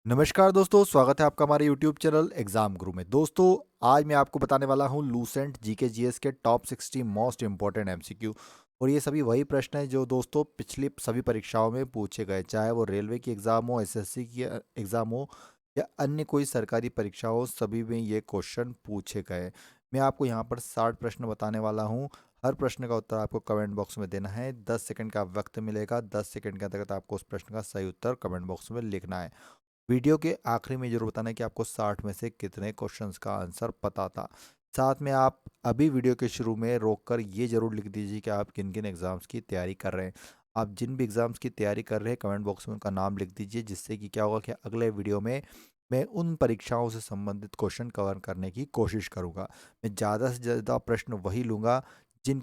नमस्कार दोस्तों, स्वागत है आपका हमारे यूट्यूब चैनल एग्जाम गुरु में। दोस्तों, आज मैं आपको बताने वाला हूं लूसेंट जीके जीएस के टॉप 60 मोस्ट इंपॉर्टेंट एमसीक्यू। और ये सभी वही प्रश्न हैं जो दोस्तों पिछली सभी परीक्षाओं में पूछे गए, चाहे वो रेलवे की एग्ज़ाम हो, एसएससी की एग्ज़ाम हो या अन्य कोई सरकारी परीक्षा हो, सभी में ये क्वेश्चन पूछे गए। मैं आपको यहाँ पर 60 प्रश्न बताने वाला हूँ। हर प्रश्न का उत्तर आपको कमेंट बॉक्स में देना है। 10 सेकंड का वक्त मिलेगा। 10 सेकंड के अंतर्गत आपको उस प्रश्न का सही उत्तर कमेंट बॉक्स में लिखना है। वीडियो के आखिरी में जरूर बताना है कि आपको 60 में से कितने क्वेश्चंस का आंसर पता था। साथ में आप अभी वीडियो के शुरू में रोककर ये जरूर लिख दीजिए कि आप किन किन एग्ज़ाम्स की तैयारी कर रहे हैं। आप जिन भी एग्ज़ाम्स की तैयारी कर रहे हैं कमेंट बॉक्स में उनका नाम लिख दीजिए, जिससे कि क्या होगा कि अगले वीडियो में मैं उन परीक्षाओं से संबंधित क्वेश्चन कवर करने की कोशिश करूँगा। मैं ज़्यादा से ज़्यादा प्रश्न वही लूँगा जिन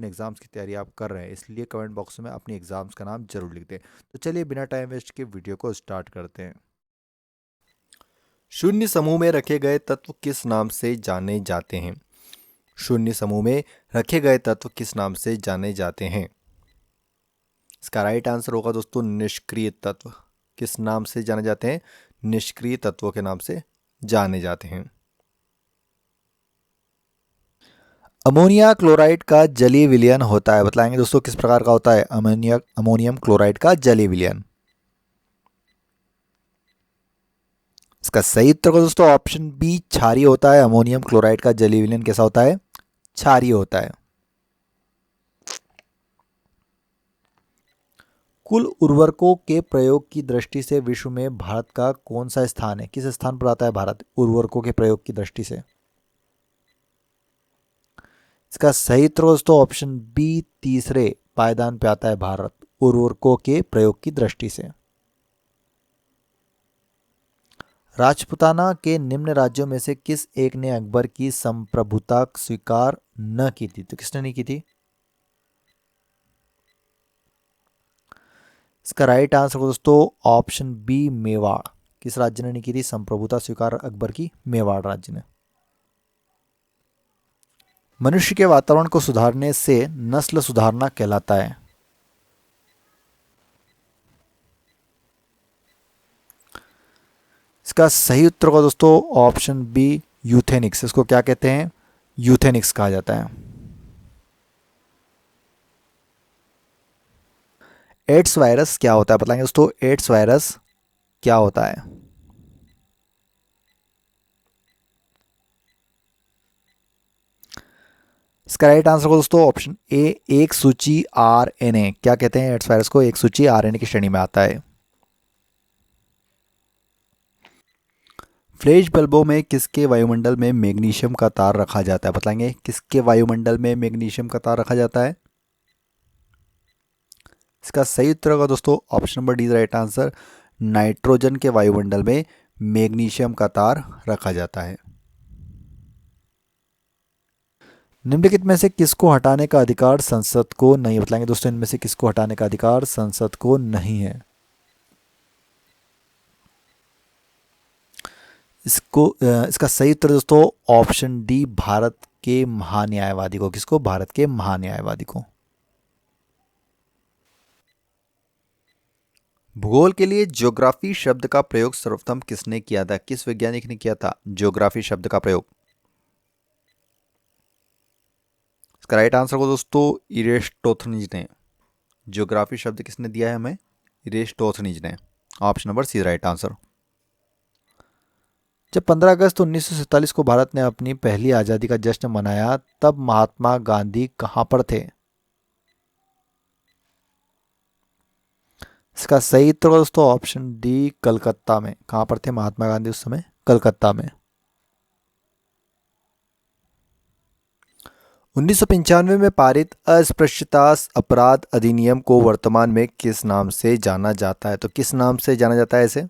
एग्ज़ाम्स की तैयारी आप कर रहे हैं, इसलिए कमेंट बॉक्स में अपनी एग्ज़ाम्स का नाम जरूर लिख दें। तो चलिए बिना टाइम वेस्ट के वीडियो को स्टार्ट करते हैं। शून्य समूह में रखे गए तत्व किस नाम से जाने जाते हैं? शून्य समूह में रखे गए तत्व किस नाम से जाने जाते हैं? इसका राइट आंसर होगा दोस्तों निष्क्रिय तत्व। किस नाम से जाने जाते हैं? निष्क्रिय तत्वों के नाम से जाने जाते हैं। अमोनिया क्लोराइड का जलीय विलयन होता है, बताएंगे दोस्तों किस प्रकार का होता है अमोनियम क्लोराइड का जलीय विलयन? इसका सही उत्तर को दोस्तों ऑप्शन बी क्षारीय होता है। अमोनियम क्लोराइड का जलीय विलयन कैसा होता है? क्षारीय होता है। कुल उर्वरकों के प्रयोग की दृष्टि से विश्व में भारत का कौन सा स्थान है? किस स्थान पर आता है भारत उर्वरकों के प्रयोग की दृष्टि से? इसका सही उत्तर दोस्तों ऑप्शन बी तीसरे पायदान पे आता है भारत उर्वरकों के प्रयोग की दृष्टि से। राजपूताना के निम्न राज्यों में से किस एक ने अकबर की संप्रभुता स्वीकार न की थी? तो किसने नहीं की थी? इसका राइट आंसर दोस्तों ऑप्शन बी मेवाड़। किस राज्य ने नहीं की थी संप्रभुता स्वीकार अकबर की? मेवाड़ राज्य ने। मनुष्य के वातावरण को सुधारने से नस्ल सुधारना कहलाता है। इसका सही उत्तर होगा दोस्तों ऑप्शन बी यूथेनिक्स। इसको क्या कहते हैं? यूथेनिक्स कहा जाता है। एड्स वायरस क्या होता है, बताएंगे दोस्तों एड्स वायरस क्या होता है? इसका राइट आंसर होगा दोस्तों ऑप्शन ए एक सूची आरएनए। क्या कहते हैं एड्स वायरस को? एक सूची आरएनए की श्रेणी में आता है। फ्लैश बल्बों में किसके वायुमंडल में मैग्नीशियम का तार रखा जाता है, बताएंगे किसके वायुमंडल में मैग्नीशियम का तार रखा जाता है? इसका सही उत्तर होगा दोस्तों option number D right answer. Nitrogen के वायुमंडल में मैग्नीशियम का तार रखा जाता है। निम्नलिखित में से किसको हटाने का अधिकार संसद को नहीं, बताएंगे दोस्तों इनमें से किसको हटाने का अधिकार संसद को नहीं है? इसका सही उत्तर दोस्तों ऑप्शन डी भारत के महान्यायवादी को। किसको? भारत के महान्यायवादी को। भूगोल के लिए ज्योग्राफी शब्द का प्रयोग सर्वप्रथम किसने किया था? किस वैज्ञानिक ने किया था ज्योग्राफी शब्द का प्रयोग? इसका राइट आंसर को दोस्तों इरेस्टोथनीज ने। ज्योग्राफी शब्द किसने दिया है हमें? इरेस्टोथनीज ने। Option number C right answer. जब 15 अगस्त 1947 को भारत ने अपनी पहली आज़ादी का जश्न मनाया, तब महात्मा गांधी कहाँ पर थे? इसका सही उत्तर दोस्तों ऑप्शन डी कलकत्ता में। कहाँ पर थे महात्मा गांधी उस समय? कलकत्ता में। 1995 में पारित अस्पृश्यता अपराध अधिनियम को वर्तमान में किस नाम से जाना जाता है? तो किस नाम से जाना जाता है इसे?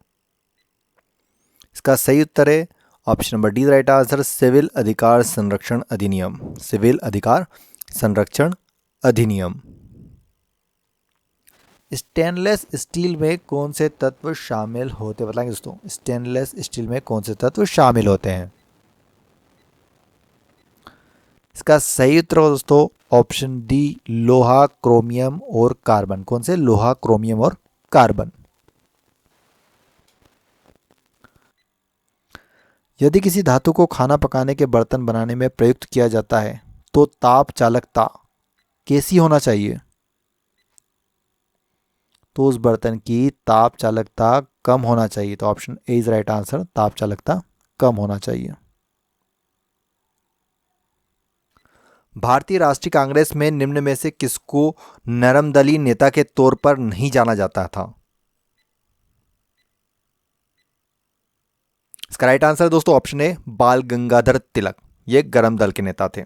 इसका सही उत्तर है option number D right answer सिविल अधिकार संरक्षण अधिनियम। सिविल अधिकार संरक्षण अधिनियम। स्टेनलेस स्टील में कौन से तत्व शामिल होते हैं, बताएंगे दोस्तों स्टेनलेस स्टील में कौन से तत्व शामिल होते हैं? इसका सही उत्तर हो दोस्तों ऑप्शन डी लोहा क्रोमियम और कार्बन। कौन से? लोहा क्रोमियम और कार्बन। यदि किसी धातु को खाना पकाने के बर्तन बनाने में प्रयुक्त किया जाता है तो ताप चालकता कैसी होना चाहिए? तो उस बर्तन की ताप चालकता कम होना चाहिए। तो option A is right answer, ताप चालकता कम होना चाहिए। भारतीय राष्ट्रीय कांग्रेस में निम्न में से किसको नरमदली नेता के तौर पर नहीं जाना जाता था? इसका राइट आंसर दोस्तों ऑप्शन ए बाल गंगाधर तिलक, ये गरम दल के नेता थे।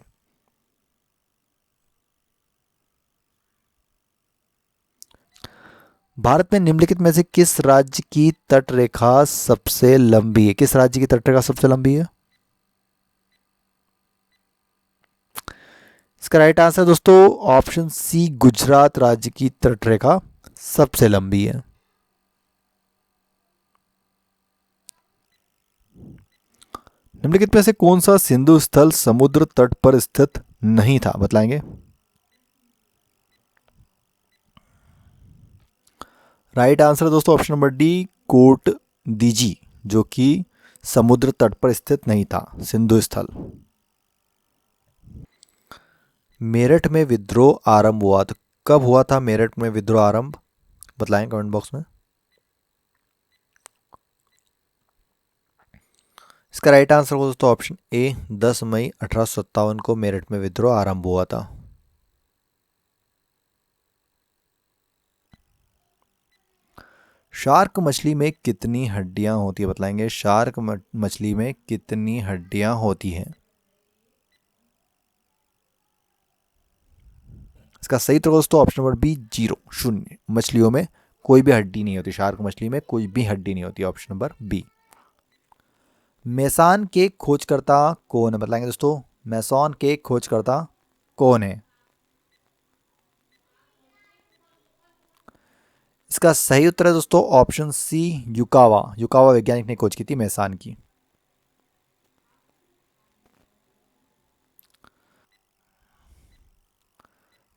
भारत में निम्नलिखित में से किस राज्य की तटरेखा सबसे लंबी है? किस राज्य की तटरेखा सबसे लंबी है? इसका राइट आंसर दोस्तों ऑप्शन सी गुजरात राज्य की तटरेखा सबसे लंबी है। निम्नलिखित में से कौन सा सिंधु स्थल समुद्र तट पर स्थित नहीं था? बतलाएंगे। राइट आंसर दोस्तों ऑप्शन नंबर डी कोट दीजी, जो कि समुद्र तट पर स्थित नहीं था, सिंधु स्थल। मेरठ में विद्रोह आरंभ हुआ तो कब हुआ था? मेरठ में विद्रोह आरंभ बतलाएं कमेंट बॉक्स में। इसका राइट आंसर हो दोस्तों ऑप्शन ए 10 मई 1857 को मेरठ में विद्रोह आरंभ हुआ था। शार्क मछली में कितनी हड्डियां होती है? बतलाएंगे। शार्क मछली में कितनी हड्डियां होती हैं? इसका सही उत्तर दोस्तों ऑप्शन नंबर बी 0, शून्य। मछलियों में कोई भी हड्डी नहीं होती, शार्क मछली में कोई भी हड्डी नहीं होती, ऑप्शन नंबर बी। मेसान के खोजकर्ता कौन है? बताएंगे दोस्तों। मेसॉन के खोजकर्ता कौन है? इसका सही उत्तर है दोस्तों ऑप्शन सी युकावा। युकावा वैज्ञानिक ने खोज की थी मेसान की।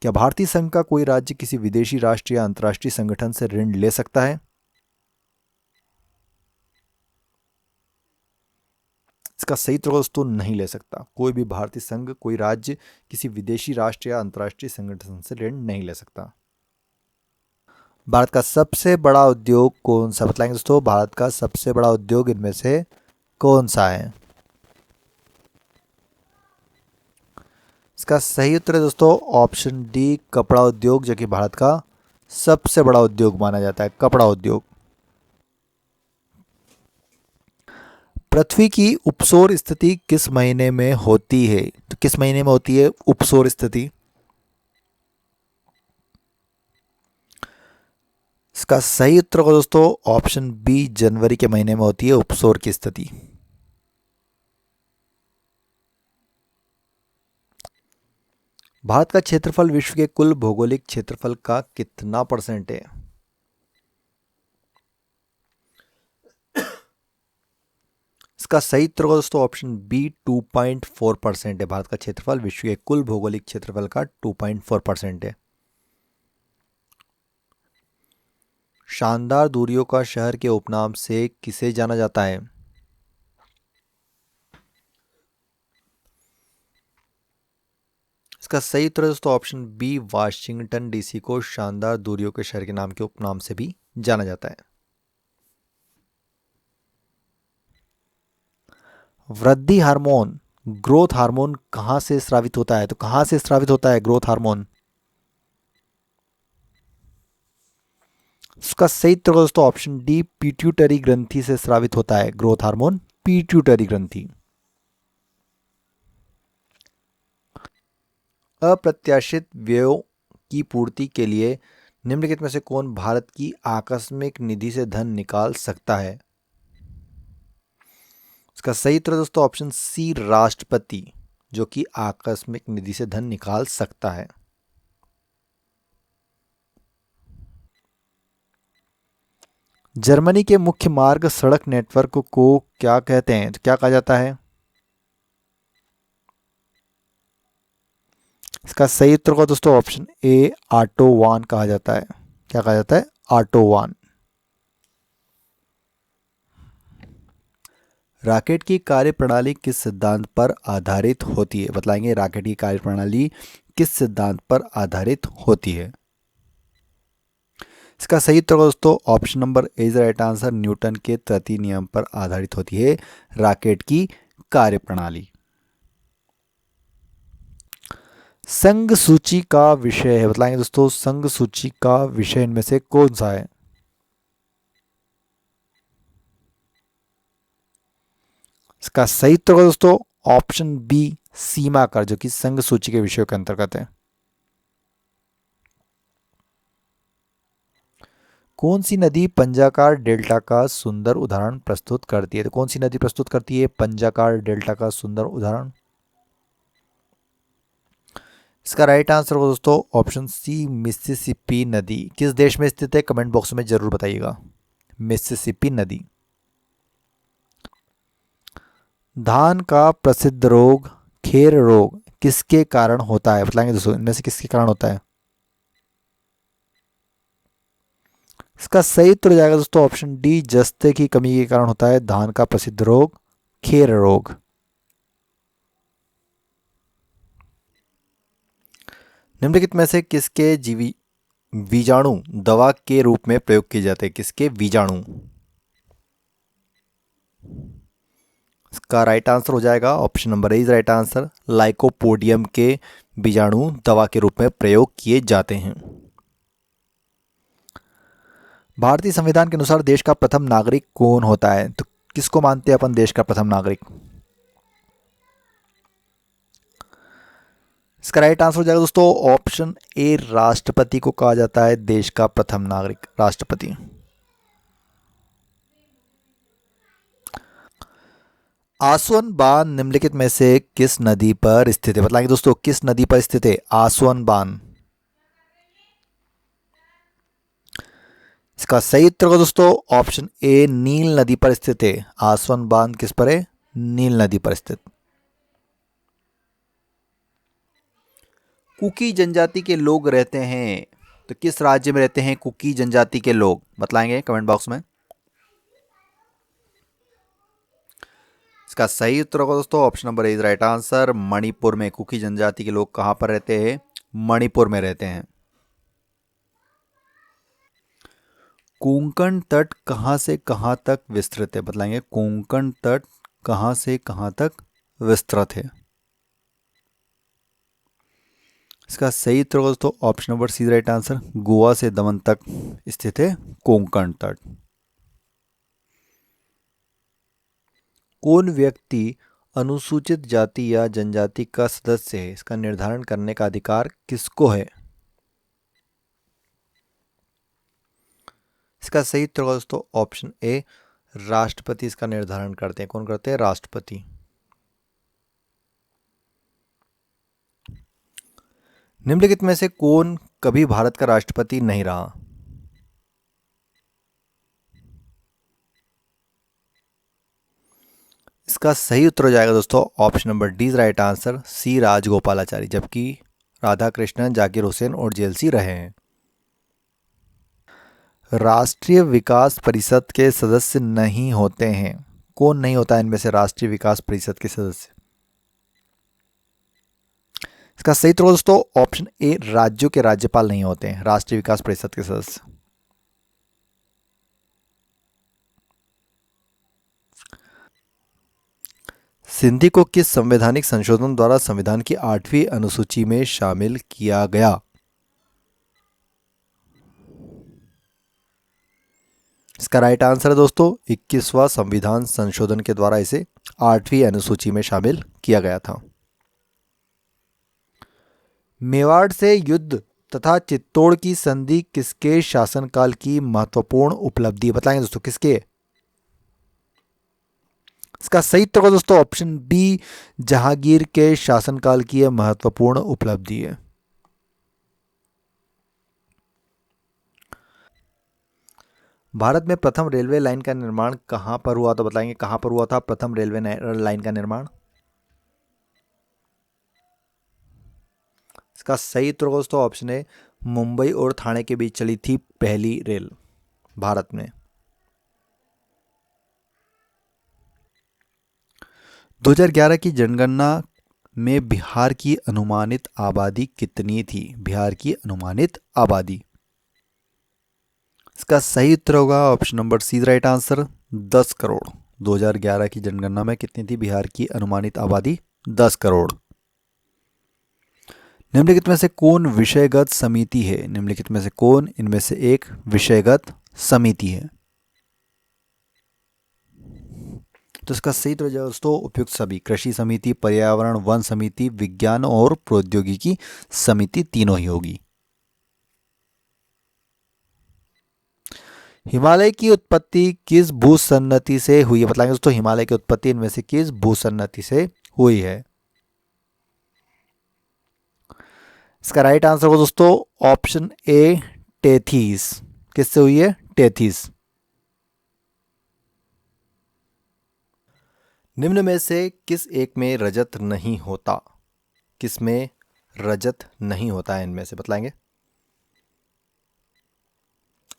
क्या भारतीय संघ का कोई राज्य किसी विदेशी राष्ट्र या अंतर्राष्ट्रीय संगठन से ऋण ले सकता है? इसका सही उत्तर दोस्तों नहीं ले सकता। कोई भी भारतीय संघ, कोई राज्य किसी विदेशी राष्ट्र या अंतर्राष्ट्रीय संगठन से ऋण नहीं ले सकता। भारत का सबसे बड़ा उद्योग कौन सा? बतलाएंगे दोस्तों। भारत का सबसे बड़ा उद्योग इनमें से कौन सा है? इसका सही उत्तर है दोस्तों ऑप्शन डी कपड़ा उद्योग, जो कि भारत का सबसे बड़ा उद्योग माना जाता है, कपड़ा उद्योग। पृथ्वी की उपसौर स्थिति किस महीने में होती है? तो किस महीने में होती है उपसौर स्थिति? इसका सही उत्तर हो दोस्तों ऑप्शन बी जनवरी के महीने में होती है उपसौर की स्थिति। भारत का क्षेत्रफल विश्व के कुल भौगोलिक क्षेत्रफल का कितना परसेंट है? इसका सही उत्तर होगा दोस्तों ऑप्शन बी 2.4% है। भारत का क्षेत्रफल विश्व के कुल भौगोलिक क्षेत्रफल का 2.4% है। शानदार दूरियों का शहर के उपनाम से किसे जाना जाता है? इसका सही उत्तर है दोस्तों ऑप्शन बी वाशिंगटन डीसी को शानदार दूरियों के शहर के नाम के उपनाम से भी जाना जाता है। वृद्धि हार्मोन, ग्रोथ हार्मोन कहां से स्रावित होता है? तो कहां से स्रावित होता है ग्रोथ हार्मोन? इसका सही उत्तर दोस्तों ऑप्शन डी पिट्यूटरी ग्रंथि से स्रावित होता है ग्रोथ हार्मोन, पिट्यूटरी ग्रंथि। अप्रत्याशित व्ययों की पूर्ति के लिए निम्नलिखित में से कौन भारत की आकस्मिक निधि से धन निकाल सकता है? इसका सही उत्तर दोस्तों ऑप्शन सी राष्ट्रपति, जो कि आकस्मिक निधि से धन निकाल सकता है। जर्मनी के मुख्य मार्ग सड़क नेटवर्क को क्या कहते हैं? तो क्या कहा जाता है? इसका सही उत्तर होगा दोस्तों ऑप्शन ए ऑटोवान कहा जाता है। क्या कहा जाता है? ऑटोवान। रॉकेट की कार्यप्रणाली किस सिद्धांत पर आधारित होती है? बतलाएंगे रॉकेट की कार्यप्रणाली किस सिद्धांत पर आधारित होती है? इसका सही उत्तर दोस्तों option number A is right answer, Newton के तृतीय नियम पर आधारित होती है रॉकेट की कार्यप्रणाली। संघ सूची का विषय है, बतलाएंगे दोस्तों संघ सूची का विषय इनमें से कौन सा है? इसका सही उत्तर होगा दोस्तों ऑप्शन बी सीमा कर, जो कि संघ सूची के विषयों के अंतर्गत है। कौन सी नदी पंजाकार डेल्टा का सुंदर उदाहरण प्रस्तुत करती है? तो कौन सी नदी प्रस्तुत करती है पंजाकार डेल्टा का सुंदर उदाहरण? इसका राइट आंसर होगा दोस्तों ऑप्शन सी मिसिसिपी नदी। किस देश में स्थित है कमेंट बॉक्स में जरूर बताइएगा। मिसिसिपी नदी। धान का प्रसिद्ध रोग खेर रोग किसके कारण होता है? बताएंगे दोस्तों इनमें से किसके कारण होता है? इसका सही उत्तर हो जाएगा दोस्तों ऑप्शन डी जस्ते की कमी के कारण होता है धान का प्रसिद्ध रोग खेर रोग। निम्नलिखित में से किसके जीवी बीजाणु दवा के रूप में प्रयोग किए जाते हैं? किसके बीजाणु? इसका राइट आंसर हो जाएगा option number A is right answer, lycopodium के बीजाणु दवा के रूप में प्रयोग किए जाते हैं। भारतीय संविधान के अनुसार देश का प्रथम नागरिक कौन होता है? तो किसको मानते हैं अपन देश का प्रथम नागरिक? इसका राइट आंसर हो जाएगा दोस्तों ऑप्शन ए राष्ट्रपति को कहा जाता है देश का प्रथम नागरिक, राष्ट्रपति। आसवन बांध निम्नलिखित में से किस नदी पर स्थित है? बताएंगे दोस्तों किस नदी पर स्थित है आसवन बांध? इसका सही उत्तर होगा दोस्तों ऑप्शन ए नील नदी पर स्थित है। आसवन बांध किस पर है? नील नदी पर स्थित। कुकी जनजाति के लोग रहते हैं तो किस राज्य में रहते हैं कुकी जनजाति के लोग? बतलाएंगे कमेंट बॉक्स में। इसका सही उत्तर होगा दोस्तों option number A is right answer, Manipur में। कुकी जनजाति के लोग कहां पर रहते हैं? मणिपुर में रहते हैं। कोंकण तट कहां से कहां तक विस्तृत है? बतलाएंगे कोंकण तट कहां से कहां तक विस्तृत है? इसका सही उत्तर होगा दोस्तों option number C right answer, Goa से दमन तक स्थित है कोंकण तट। कौन व्यक्ति अनुसूचित जाति या जनजाति का सदस्य है? इसका निर्धारण करने का अधिकार किसको है? इसका सही उत्तर होगा दोस्तों ऑप्शन ए राष्ट्रपति इसका निर्धारण करते हैं। कौन करते हैं? राष्ट्रपति। निम्नलिखित में से कौन कभी भारत का राष्ट्रपति नहीं रहा? इसका सही उत्तर हो जाएगा दोस्तों option number D right answer, C Rajagopalachari, जबकि राधा कृष्णन जाकिर हुसैन और जेएलसी रहे हैं। राष्ट्रीय विकास परिषद के सदस्य नहीं होते हैं। कौन नहीं होता है इनमें से राष्ट्रीय विकास परिषद के सदस्य? इसका सही उत्तर दोस्तों ऑप्शन ए राज्यों के राज्यपाल नहीं होते हैं राष्ट्रीय विकास परिषद के सदस्य। सिंधी को किस संवैधानिक संशोधन द्वारा संविधान की 8वीं अनुसूची में शामिल किया गया? इसका राइट आंसर है दोस्तों 21वां संविधान संशोधन के द्वारा इसे 8वीं अनुसूची में शामिल किया गया था। मेवाड़ से युद्ध तथा चित्तौड़ की संधि किसके शासनकाल की महत्वपूर्ण उपलब्धि? बताएंगे दोस्तों किसके? इसका सही उत्तर होगा दोस्तों ऑप्शन बी जहांगीर के शासनकाल की यह महत्वपूर्ण उपलब्धि है। भारत में प्रथम रेलवे लाइन का निर्माण कहां पर हुआ? तो बताएंगे कहां पर हुआ था प्रथम रेलवे लाइन का निर्माण? इसका सही उत्तर होगा दोस्तों ऑप्शन है मुंबई और ठाणे के बीच चली थी पहली रेल भारत में। 2011 की जनगणना में बिहार की अनुमानित आबादी कितनी थी? बिहार की अनुमानित आबादी। इसका सही उत्तर होगा option number C right answer, 10 crore. 2011 की जनगणना में कितनी थी बिहार की अनुमानित आबादी? 10 करोड़। निम्नलिखित में से कौन विषयगत समिति है? निम्नलिखित में से कौन इनमें से एक विषयगत समिति है? तो इसका सही उत्तर दोस्तों उपयुक्त सभी। कृषि समिति, पर्यावरण वन समिति, विज्ञान और प्रौद्योगिकी समिति, तीनों ही होगी। हिमालय की उत्पत्ति किस भूसन्नति से हुई है? बताएंगे दोस्तों हिमालय की उत्पत्ति इनमें से किस भूसन्नति से हुई है? इसका राइट आंसर हो दोस्तों ऑप्शन ए टेथीस। किससे हुई है? टेथीस। निम्न में से किस एक में रजत नहीं होता? किस में रजत नहीं होता है इनमें से? बतलाएंगे।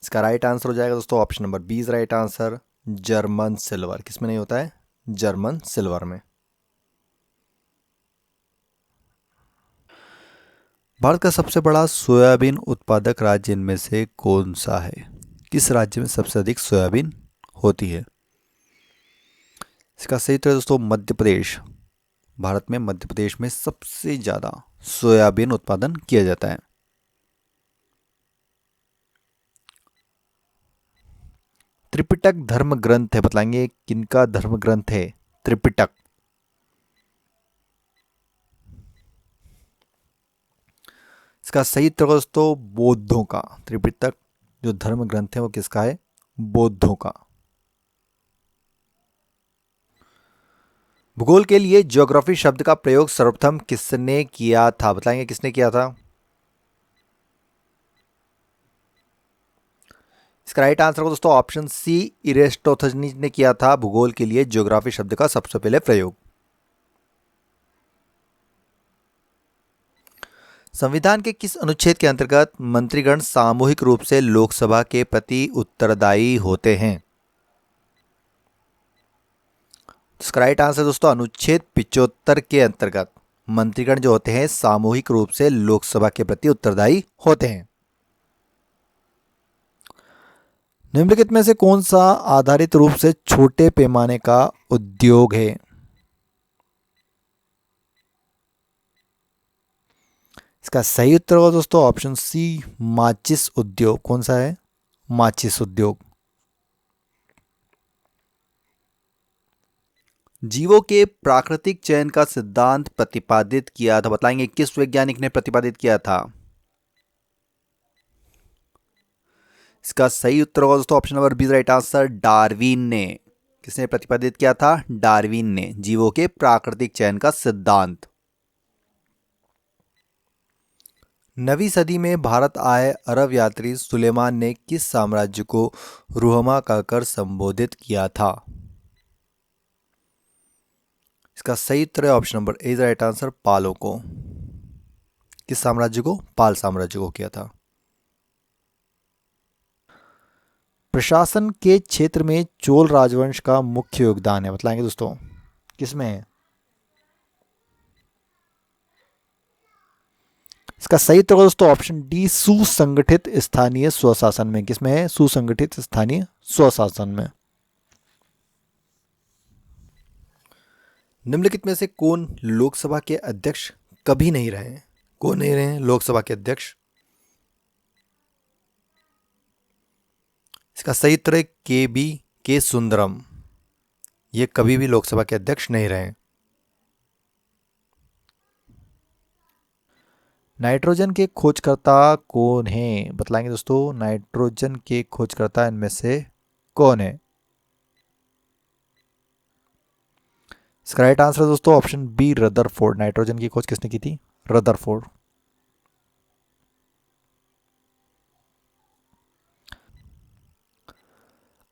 इसका राइट आंसर हो जाएगा दोस्तों option number B is right answer, German silver. किस में नहीं होता है? जर्मन सिल्वर में। भारत का सबसे बड़ा सोयाबीन उत्पादक राज्य इनमें से कौन सा है? किस राज्य में सबसे अधिक सोयाबीन होती है? इसका सही उत्तर है दोस्तों मध्य प्रदेश। भारत में मध्य प्रदेश में सबसे ज़्यादा सोयाबीन उत्पादन किया जाता है। त्रिपिटक धर्म ग्रंथ है, बतलाएंगे किनका धर्म ग्रंथ है त्रिपिटक? इसका सही उत्तर दोस्तों बौद्धों का। त्रिपिटक जो धर्म ग्रंथ है वो किसका है? बौद्धों का। भूगोल के लिए ज्योग्राफी शब्द का प्रयोग सर्वप्रथम किसने किया था? बताएंगे किसने किया था? इसका राइट आंसर को दोस्तों ऑप्शन सी इरेस्टोथनीज ने किया था भूगोल के लिए ज्योग्राफी शब्द का सबसे पहले प्रयोग। संविधान के किस अनुच्छेद के अंतर्गत मंत्रीगण सामूहिक रूप से लोकसभा के प्रति उत्तरदायी होते हैं? इसका राइट आंसर दोस्तों अनुच्छेद 75 के अंतर्गत मंत्रीगण जो होते हैं सामूहिक रूप से लोकसभा के प्रति उत्तरदायी होते हैं। निम्नलिखित में से कौन सा आधारित रूप से छोटे पैमाने का उद्योग है? इसका सही उत्तर होगा दोस्तों ऑप्शन सी माचिस उद्योग। कौन सा है? माचिस उद्योग। जीवों के प्राकृतिक चयन का सिद्धांत प्रतिपादित किया था? बताएंगे किस वैज्ञानिक ने प्रतिपादित किया था? इसका सही उत्तर होगा दोस्तों option number B right answer, Darwin ने। किसने प्रतिपादित किया था? डार्विन ने जीवों के प्राकृतिक चयन का सिद्धांत। नवीं सदी में भारत आए अरब यात्री सुलेमान ने किस साम्राज्य को रुहमा कहकर संबोधित किया था? इसका सही उत्तर है option number A right answer, पालों को। किस साम्राज्य को? पाल साम्राज्य को किया था। प्रशासन के क्षेत्र में चोल राजवंश का मुख्य योगदान है? बताएंगे दोस्तों किसमें है? इसका सही उत्तर दोस्तों ऑप्शन डी सुसंगठित स्थानीय स्वशासन में। किसमें है? सुसंगठित स्थानीय स्वशासन में। निम्नलिखित में से कौन लोकसभा के अध्यक्ष कभी नहीं रहे? कौन नहीं रहे लोकसभा के अध्यक्ष? इसका सही उत्तर है के सुंदरम। ये कभी भी लोकसभा के अध्यक्ष नहीं रहे। नाइट्रोजन के खोजकर्ता कौन है? बतलाएंगे दोस्तों नाइट्रोजन के खोजकर्ता इनमें से कौन है? इसका राइट आंसर दोस्तों ऑप्शन बी रदरफोर्ड। नाइट्रोजन की खोज किसने की थी? रदरफोर्ड।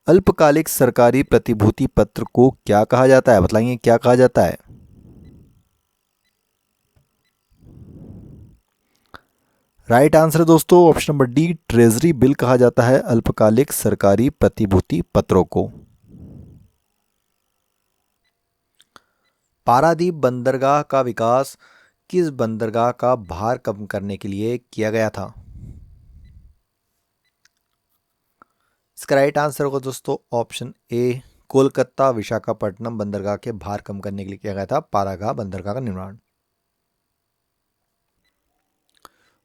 अल्पकालिक सरकारी प्रतिभूति पत्र को क्या कहा जाता है? बताएंगे क्या कहा जाता है? राइट आंसर दोस्तों option number D treasury bill कहा जाता है अल्पकालिक सरकारी प्रतिभूति पत्रों को। पारादीप बंदरगाह का विकास किस बंदरगाह का भार कम करने के लिए किया गया था? इसका राइट आंसर होगा दोस्तों ऑप्शन ए, कोलकाता विशाखापट्टनम बंदरगाह के भार कम करने के लिए किया गया था पारागाह बंदरगाह का निर्माण।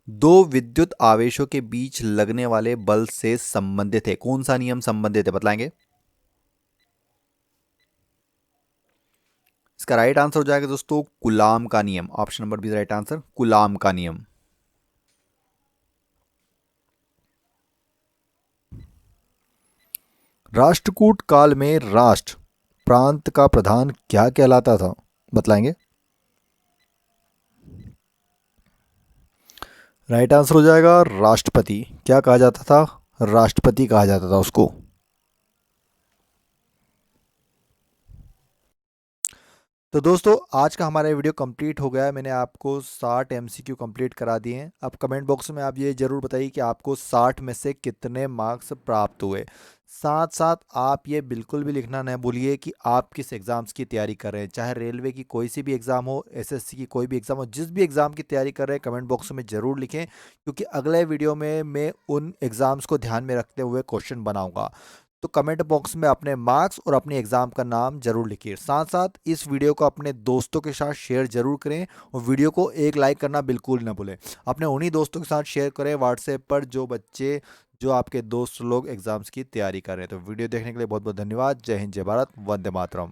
दो विद्युत आवेशों के बीच लगने वाले बल से संबंधित है, कौन सा नियम संबंधित है बताएंगे? इसका राइट आंसर हो जाएगा दोस्तों कूलाम का नियम। Option number B right answer, Coulomb का नियम। राष्ट्रकूट काल में राष्ट्र प्रांत का प्रधान क्या कहलाता था, बतलाएंगे? राइट आंसर हो जाएगा राष्ट्रपति। क्या कहा जाता था? राष्ट्रपति कहा जाता था उसको। तो दोस्तों आज का हमारा वीडियो कंप्लीट हो गया है। मैंने आपको 60 एमसीक्यू कंप्लीट करा दिए हैं। अब कमेंट बॉक्स में आप ये ज़रूर बताइए कि आपको 60 में से कितने मार्क्स प्राप्त हुए। साथ साथ आप ये बिल्कुल भी लिखना न भूलिए कि आप किस एग्ज़ाम्स की तैयारी कर रहे हैं, चाहे रेलवे की कोई सी भी एग्ज़ाम हो, एसएससी की कोई भी एग्ज़ाम हो, जिस भी एग्ज़ाम की तैयारी कर रहे हैं कमेंट बॉक्स में ज़रूर लिखें, क्योंकि अगले वीडियो में मैं उन एग्ज़ाम्स को ध्यान में रखते हुए क्वेश्चन बनाऊँगा। तो कमेंट बॉक्स में अपने मार्क्स और अपने एग्ज़ाम का नाम जरूर लिखिए। साथ साथ इस वीडियो को अपने दोस्तों के साथ शेयर जरूर करें और वीडियो को एक लाइक करना बिल्कुल ना भूलें। अपने उन्हीं दोस्तों के साथ शेयर करें व्हाट्सएप पर जो आपके दोस्त लोग एग्ज़ाम्स की तैयारी कर रहे हैं। तो वीडियो देखने के लिए बहुत बहुत धन्यवाद। जय हिंद, जय भारत, वंदे मातरम।